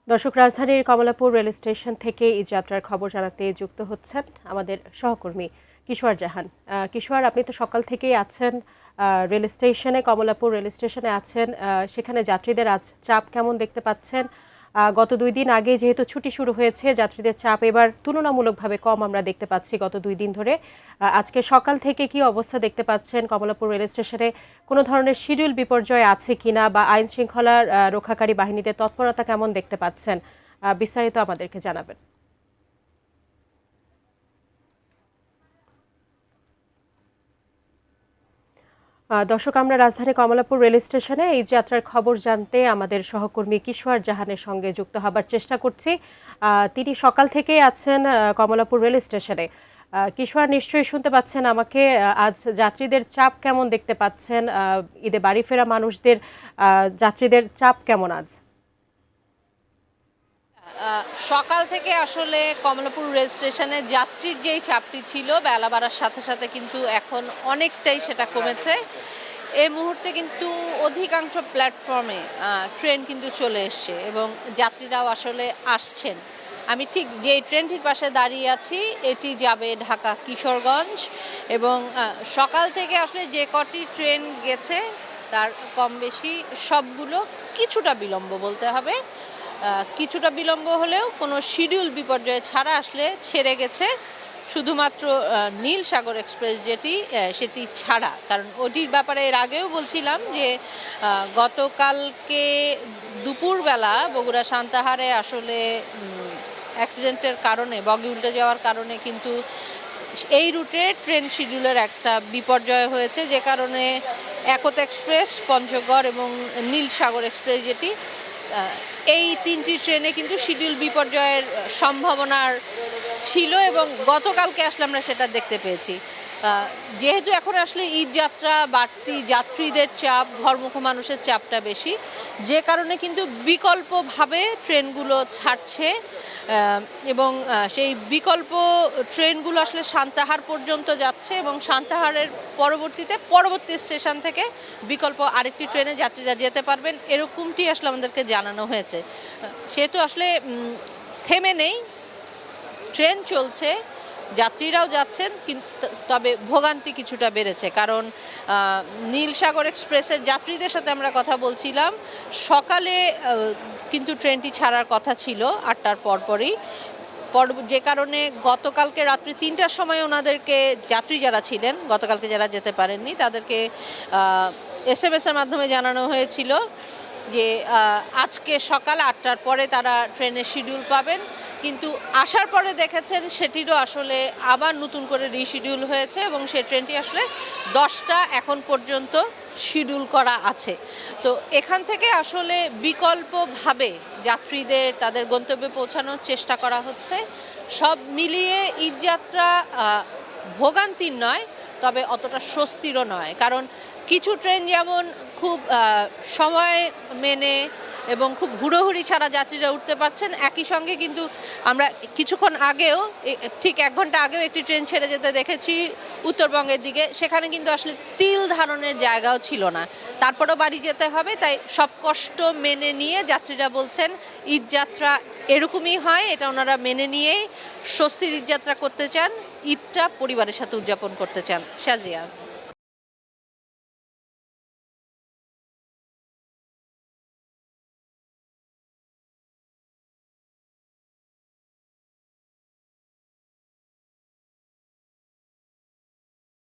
দর্শক, রাজধানীর Kamalapur rail station থেকে এই যাত্রার খবর জানাতে যুক্ত হচ্ছেন আমাদের সহকর্মী কিশোর জাহান। কিশোর, আপনি তো সকাল থেকেই আছেন রেল স্টেশনে, কমলাপুর রেল স্টেশনে আছেন। সেখানে যাত্রীদের আজ চাপ কেমন দেখতে পাচ্ছেন? গত 2 দিন আগে যেহেতু ছুটি শুরু হয়েছে, যাত্রীদের চাপ এবার তুলনামূলকভাবে কম আমরা দেখতে পাচ্ছি গত 2 দিন ধরে। আজকে সকাল থেকে কি অবস্থা দেখতে পাচ্ছেন কমলাপুর রেল স্টেশনে? কোনো ধরনের শিডিউল বিপর্যয় আছে কিনা বা আইন শৃঙ্খলার রক্ষাকারী বাহিনীদের তৎপরতা কেমন দেখতে পাচ্ছেন? বিস্তারিত আমাদেরকে জানাবেন। দর্শক, আমরা রাজধানী কমলাপুর রেল স্টেশনে এই যাত্রার খবর জানতে আমাদের সহকর্মী কিশোর জাহানের সঙ্গে যুক্ত হবার চেষ্টা করছি। তিনি সকাল থেকেই আছেন কমলাপুর রেল স্টেশনে। কিশোর, নিশ্চয়ই শুনতে পাচ্ছেন আমাকে। আজ যাত্রীদের চাপ কেমন দেখতে পাচ্ছেন? ঈদে বাড়ি ফেরা মানুষদের যাত্রীদের চাপ কেমন আজ? সকাল থেকে আসলে কমলাপুর রেল স্টেশনে যাত্রীর যেই চাপটি ছিল বেলা বাড়ার সাথে সাথে কিন্তু এখন অনেকটাই সেটা কমেছে। এই মুহূর্তে কিন্তু অধিকাংশ প্ল্যাটফর্মে ট্রেন কিন্তু চলে এসছে এবং যাত্রীরাও আসলে আসছেন। আমি ঠিক যে ট্রেনটির পাশে দাঁড়িয়ে আছি এটি যাবে ঢাকা কিশোরগঞ্জ এবং সকাল থেকে আসলে যে কটি ট্রেন গেছে তার কম বেশি সবগুলো কিছুটা বিলম্ব বলতে হবে। কিছুটা বিলম্ব হলেও কোনো শিডিউল বিপর্যয় ছাড়া আসলে ছেড়ে গেছে, শুধুমাত্র নীল সাগর এক্সপ্রেস সেটি ছাড়া। কারণ ওটির ব্যাপারে এর আগেও বলছিলাম যে গতকালকে দুপুরবেলা বগুড়া সান্তাহারে আসলে অ্যাক্সিডেন্টের কারণে বগি উল্টে যাওয়ার কারণে কিন্তু এই রুটে ট্রেন শিডিউলের একটা বিপর্যয় হয়েছে, যে কারণে একতা এক্সপ্রেস, পঞ্চগড় এবং নীল সাগর এক্সপ্রেস এই 3টি ট্রেনে কিন্তু শিডিউল বিপর্যয়ের সম্ভাবনার ছিল এবং গতকালকে আসলে আমরা সেটা দেখতে পেয়েছি। যেহেতু এখন আসলে ঈদ যাত্রা, বাড়তি যাত্রীদের চাপ, ঘরমুখো মানুষের চাপটা বেশি, যে কারণে কিন্তু বিকল্পভাবে ট্রেনগুলো ছাড়ছে এবং সেই বিকল্প ট্রেনগুলো আসলে সান্তাহার পর্যন্ত যাচ্ছে এবং সান্তাহারের পরবর্তী স্টেশন থেকে বিকল্প আরেকটি ট্রেনে যাত্রীরা যেতে পারবেন, এরকমটি আসলে আমাদেরকে জানানো হয়েছে। সেহেতু আসলে থেমে নেই, ট্রেন চলছে, যাত্রীরাও যাচ্ছেন, কিন্তু তবে ভোগান্তি কিছুটা বেড়েছে। কারণ নীল সাগর এক্সপ্রেসের যাত্রীদের সাথে আমরা কথা বলছিলাম, সকালে কিন্তু ট্রেনটি ছাড়ার কথা ছিল 8টার পরপরই, যে কারণে গতকালকে রাত্রি 3টার সময় ওনাদেরকে, যাত্রী যারা ছিলেন গতকালকে যারা যেতে পারেননি তাদেরকে SMS এর মাধ্যমে জানানো হয়েছিল যে আজকে সকাল 8টার পরে তারা ট্রেনের শিডিউল পাবেন। কিন্তু আসার পরে দেখেছেন সেটিরও আসলে আবার নতুন করে রিশিডিউল হয়েছে এবং সেই ট্রেনটি আসলে 10টা এখন পর্যন্ত শিডিউল করা আছে। তো এখান থেকে আসলে বিকল্পভাবে যাত্রীদের তাদের গন্তব্যে পৌঁছানোর চেষ্টা করা হচ্ছে। সব মিলিয়ে ঈদযাত্রা ভোগান্তির নয়, তবে অতটা স্বস্তিরও নয়। কারণ কিছু ট্রেন যেমন খুব সময় মেনে এবং খুব হুড়োহুড়ি ছাড়া যাত্রীরা উঠতে পারছেন, একই সঙ্গে কিন্তু আমরা কিছুক্ষণ আগেও, ঠিক 1 ঘন্টা আগেও একটি ট্রেন ছেড়ে যেতে দেখেছি উত্তরবঙ্গের দিকে, সেখানে কিন্তু আসলে তিল ধারণের জায়গাও ছিল না, তারপরেও বাড়ি যেতে হবে। তাই সব কষ্ট মেনে নিয়ে যাত্রীরা বলছেন ঈদযাত্রা এরকমই হয়, এটা ওনারা মেনে নিয়েই স্বস্তির ঈদযাত্রা করতে চান, ঈদটা পরিবারের সাথে উদযাপন করতে চান। শাজিয়া।